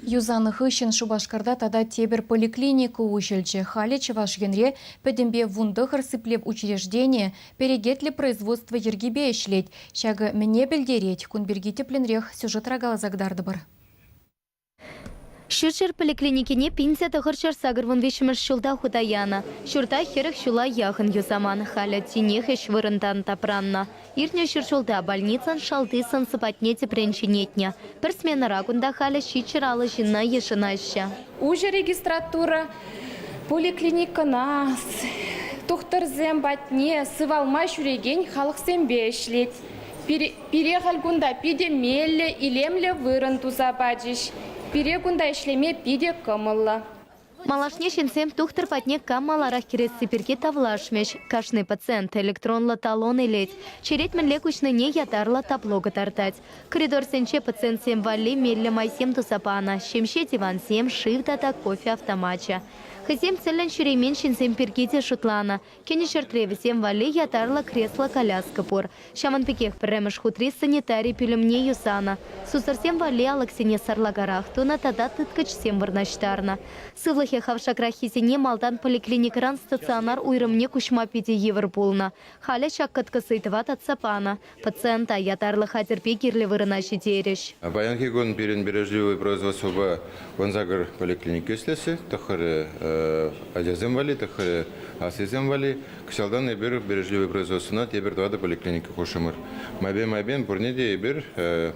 Юзаны хыщен Шубашкарда тада тебер поликлинику ущельче халич ваш генре педембе вундыхар сыплев учреждение перегетли производство ергибе ишлеть. Шага мне бельдереть кунберги тепленрех сюжет рагала загдардыбыр. Шүршер поликлиникине пенсия тахырчар сагырвын вешімір шулда худаяна. Шурта херек шула яхын юзаман халя тинехеш вырындан тапранна. Ирне шуршулда больницан шалтысан сыпатне тепренчинетня. Бір смена рагунда халя шичералы жинна ешынаща. Уже регистратура поликлиника нас. Тухтырзем батне сывалма шуреген халық сембе ишлет. Перехалгунда пиде мелле илемле вырын тузабадиш. Перегунда ишлеме пиде кымылла. Малашне шинсем тухтыр патне каммаларах керетси перге тавлашмеш. Кашный пациент электронла талон илеть. Череть менле кучныне ятарла таблога тартать. Коридор сенче пациент сем вали мелле майсем тусапана. Щемще диван сем шивдата кофе автомача. Хызем целен шеремен шинсем пергите шутлана. Кені шертреве сем вали ятарла кресло коляска пор. Шаман пекех премеш хутри санитарий пюлемне юсана. Сусарсем вали алаксине сарлагарах, туна тада тыткач сем варнаштарна. Сывлахе хавшакрахисине малдан поликлиникран стационар уйрымне кушма пиде Европулна. Халя шаккатка сыйтыват от сапана. Пациента ятарла хатерпе кирле вырынаши тереш. Баянки гон перен бережливый производство Гонзагар поликлиники слесы, тахары адязем вали, тахары асезем вали, кшалдан ебер бережливый производствона тебер двада поликлиники хошамыр. Майбен бурнеде ебер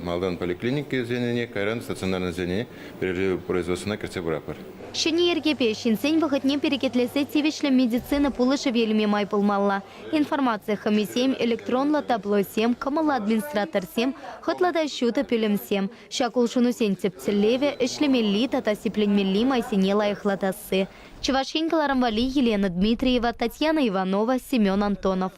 малдан поликлиники зенене, кайран стационарный зене бережливый производствона керце бурапар. Шыне ергепе шинсень выходне перекетлесе тивишле медицина пулышы веліме май пулмалла. Информация хамисем, электронла табло сем, камала администратор сем, хотлада щута пюлем сем. Шакул шуну сень цепцелеве, эшлемелли тата сипленмелли майсинела эхлатасы. Чевашенькаларам вали Елена Дмитриева, Татьяна Иванова, Семен Антонов.